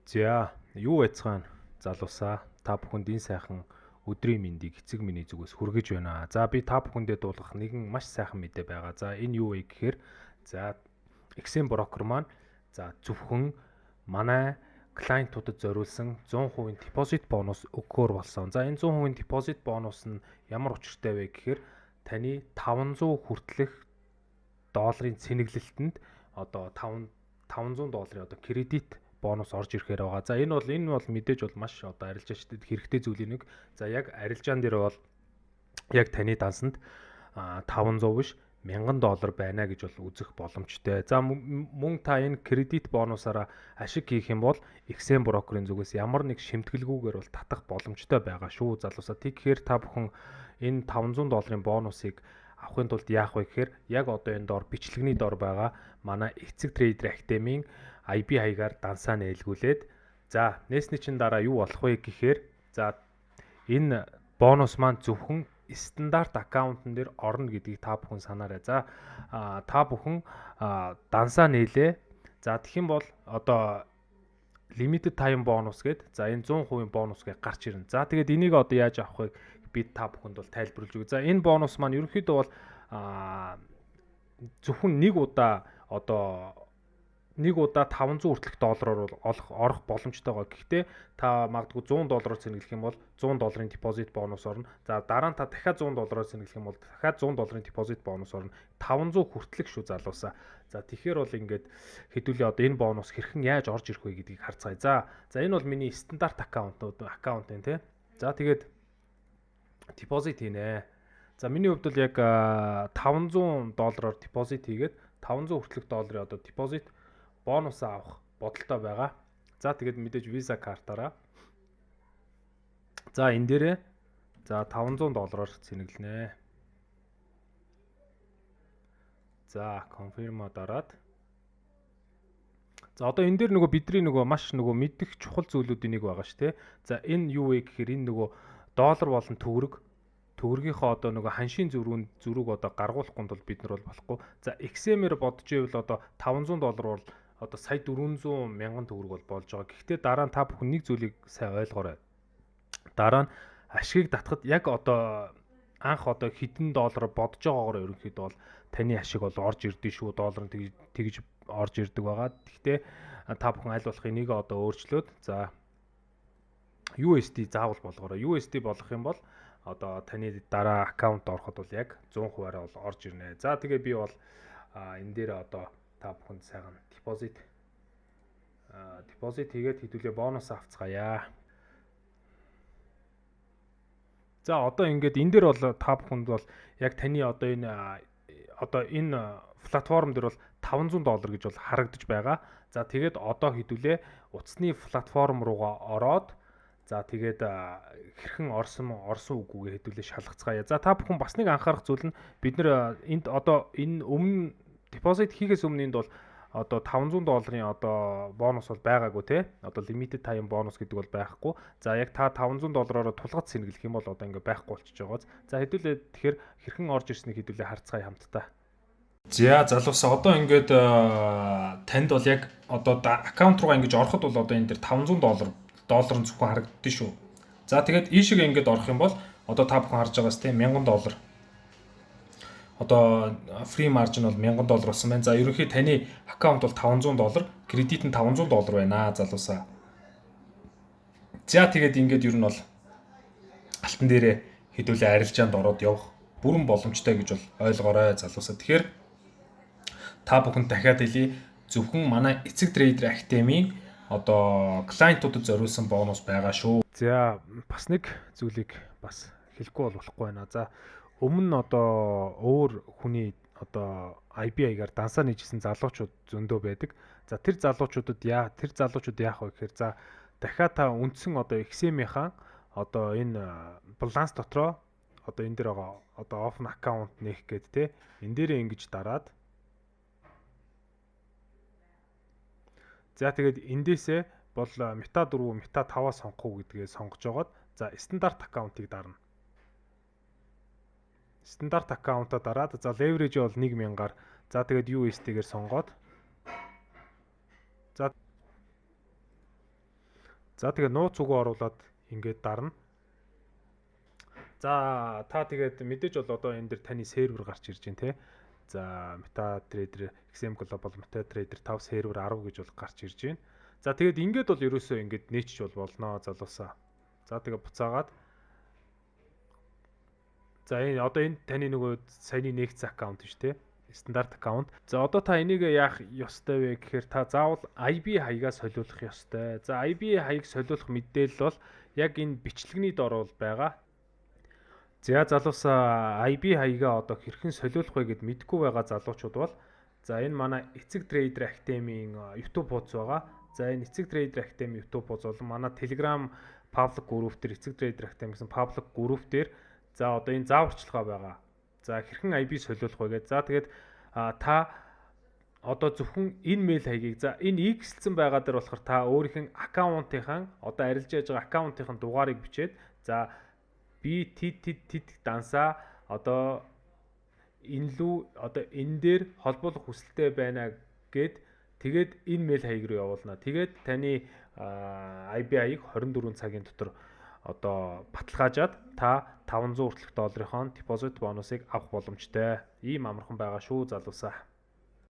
За юу яцгаана залуусаа та бүхэнд энэ сайхан өдрийн мэндийг эцэг миний зүгээс хүргэж байна. За би та бүхэндээ дуулгах нэгэн маш сайхан мэдээ байгаа. За энэ юу вэ гэхээр за XM брокер маань за зөвхөн манай клиентуудад зориулсан 100% депозит бонус өгөхөөр болсон. За энэ 100% депозит бонус нь ямар учиртай вэ гэхээр таны 500 хүртэлх долларын цэнэглэлтэнд одоо $500 одоо кредит бонус орж ирэхээр байгаа. За энэ бол мэдээж бол маш одоо арилжаачдад хэрэгтэй зүйлийн нэг. За яг арилжаан дээр бол яг таны дансанд 500 биш $1000 байна гэж бол үзэх боломжтой. За мөн та энэ кредит бонусаараа ашиг хийх юм бол XM брокерийн зүгээс ямар нэг шимтгэлгүйгээр бол татах боломжтой байгаа шүү залуусаа. Тэгэхээр та бүхэн энэ $500 бонусыг авахын тулд яах вэ гэхээр яг одоо энэ доор бичлэгний дор байгаа манай эцэг трейдер академийн IB хаягаар дансаа нээлгүүлээд за нээсний чин дараа юу болох вэ гэхээр за энэ бонус маань зөвхөн стандарт аккаунтн дээр орно гэдгийг та бүхэн санаарай. За та бүхэн дансаа нээлээ. За тэгэх юм бол одоо limited time бонус гээд за энэ 100% бонус гэж гарч ирнэ. За тэгээд энийг одоо яаж авах вэ? Би та бүхэнд бол тайлбарлаж өгье. За энэ бонус маань ерөнхийдөө бол зөвхөн нэг удаа 500 хүртэлх доллараар орох боломжтой байгаа. Гэхдээ та магадгүй $100 цэнэглэх юм бол $100 депозит бонус орно. За дараа нь та дахиад $100 цэнэглэх юм бол дахиад $100 депозит бонус орно. 500 хүртэлх шүү залуусаа. За тэгэхээр бол ингээд хэдүүлээ одоо энэ бонус хэрхэн яаж орж ирэх вэ гэдгийг харцгаая. За энэ бол миний стандарт аккаунт юм тий. За тэгээд депозит хийнэ. За миний хувьд бол яг $500 депозит хийгээд 500 хүртэлх долларын одоо депозит бонус авах бодолтой байгаа. За тэгээд мэдээж Visa картаараа. За энэ дээрээ за $500 цэнэглэнэ. За confirm дараад. За одоо энэ дээр нөгөө бидний маш мэдих чухал зүйлүүдийн нэг байгаа шүү, тэ. За энэ юу вэ гэхээр энэ доллар болон төгрөгийнхөө одоо ханшийн зүрүүг одоо гаргуулахгүй бол бид нар бол болохгүй. За XM-ээр бодож ивэл одоо $500 бол одоо сая 400 мянган төгрөг бол болж байгаа. Гэхдээ дараа нь та бүхэн нэг зүйлийг сайн ойлгоорой. Дараа нь ашигыг татахад яг одоо анх одоо хэдэн доллар бодож байгаагаар ерөнхийдөө бол таны ашиг бол орж ирдэ шүү. Доллар нь тэгж орж ирдэг байгаа. Гэхдээ та бүхэн аль болох энийг одоо өөрчлөөд за USD заавал болгоорой. USD болгох юм бол одоо таны дараа аккаунт ороход бол яг 100%-аараа бол орж ирнэ. За тэгээ би бол энэ дээр одоо та бүхэнд сайхан депозит хийгээд хэдүүлээ бонус авцгаая. За одоо ингээд энэ дээр бол та бүхэнд бол яг таны одоо энэ платформ дээр бол $500 гэж бол харагдаж байгаа. За тэгээд одоо хэдүүлээ утасны платформ руугаа ороод за тэгээд хэрхэн орсон үгүйгээ хэдүүлээ шалгацгаая. За та бүхэн бас нэг анхаарах зүйл нь бид нэр энд одоо энэ өмнө депозит хийхээс өмнө энд бол одоо $500 одоо бонус бол байгаагүй те. Одоо limited time бонус гэдэг бол байхгүй. За яг та $500-оор тулгад цэнэглэх юм бол одоо ингээ байхгүй болчихж байгааз. За хэдүүлээ тэгэхээр хэрхэн орж ирснийг хэдүүлээ харцгаая хамтдаа. За залуусаа одоо ингээд танд бол яг одоо аккаунт руугаа ингэж ороход бол одоо энэ дээр $500 доллар нь зөвхөн харагддээ шүү. За тэгээд ийшээ ингээд орох юм бол одоо та бүхэн харж байгаас тийм $1000 одоо free margin бол $1000 болсон байна. За ерөнхий таны аккаунт бол $500, кредит нь $500 байна залуусаа. За тэгээд ингээд ер нь бол алтан дээрээ хэдүүлээ арилжаанд ороод явах бүрэн боломжтой гэж бол ойлгоорой залуусаа. Тэгэхээр та бүхэн дахиад хэлье зөвхөн манай эцэг трейдер академийн одоо клиентуудад зориулсан бонус байгаа шүү. За бас нэг зүйлийг бас хэлэхгүй болохгүй байна. За өмнө нь одоо өөр хүний одоо IB хаягаар дансаа нийжсэн залуучууд зөндөө байдаг. За тэр залуучууд яах вэ гэхээр за дахиад та үндсэн одоо XM-ийн одоо энэ баланс дотроо одоо энэ дээр байгаа одоо open account нээх гээд те энэ дээрээ ингэж дараад за тэгээд эндээсээ бол мета 4 мета 5-аас сонгох уу гэдгээ сонгож жагаад за стандарт аккаунтыг дарна. Стандарт аккаунтаа дараад за leverage бол 1000-аар за тэгээд USD-гээр сонгоод за За тэгээ нууц үгөө оруулаад ингээд дарна. За та тэгээд мэдээж бол одоо энэ дэр таны сервер гарч ирж байна те. За MetaTrader, XM Global, MetaTrader 5 сервер 10 гэж бол гарч ирж байна. За тэгээд ингээд бол ерөөсөө ингээд нээчих бол болно залуусаа. За тэгээ буцаагаад за энэ одоо энэ таны нөгөө саяны нэгц аккаунт шүү те. Стандарт аккаунт. За одоо та энийг яах ёстой вэ гэхээр та заавал IB хаягаа солиулах ёстой. За IB хаяг солиулах мэдээлэл бол яг энэ бичлэгний дор бол байгаа. За залуусаа IB хаягаа одоо хэрхэн солиулах вэ гэд мэдэхгүй байгаа залуучууд бол за энэ манай Эцэг Trader Academy-ийн YouTube хуудас байгаа. За энэ Эцэг Trader Academy YouTube хуудас бол манай Telegram public group дээр Эцэг Trader Academy гэсэн public group дээр за одоо энэ зааварчилгаа байгаа. За хэрхэн IB солиулах вэ гэдэг. За тэгээд та одоо зөвхөн энэ мэйл хаягийг за энэ X-лсэн байгаа дээр болохоор та өөрийнх нь аккаунтынхаа одоо арилж яаж байгаа аккаунтынхаа дугаарыг бичээд за би тэд дансаа одоо энэ лүү одоо энэ дээр холбоолох хүсэлтэй байна гэд тэгээд энэ мэйл хаяг руу явуулна. Тэгээд таны IB хаяг 24 цагийн дотор одоо баталгаажаад та 500 хүртэлх долларын депозит бонусыг авах боломжтой. Ийм амархан байгаа шүү залуусаа.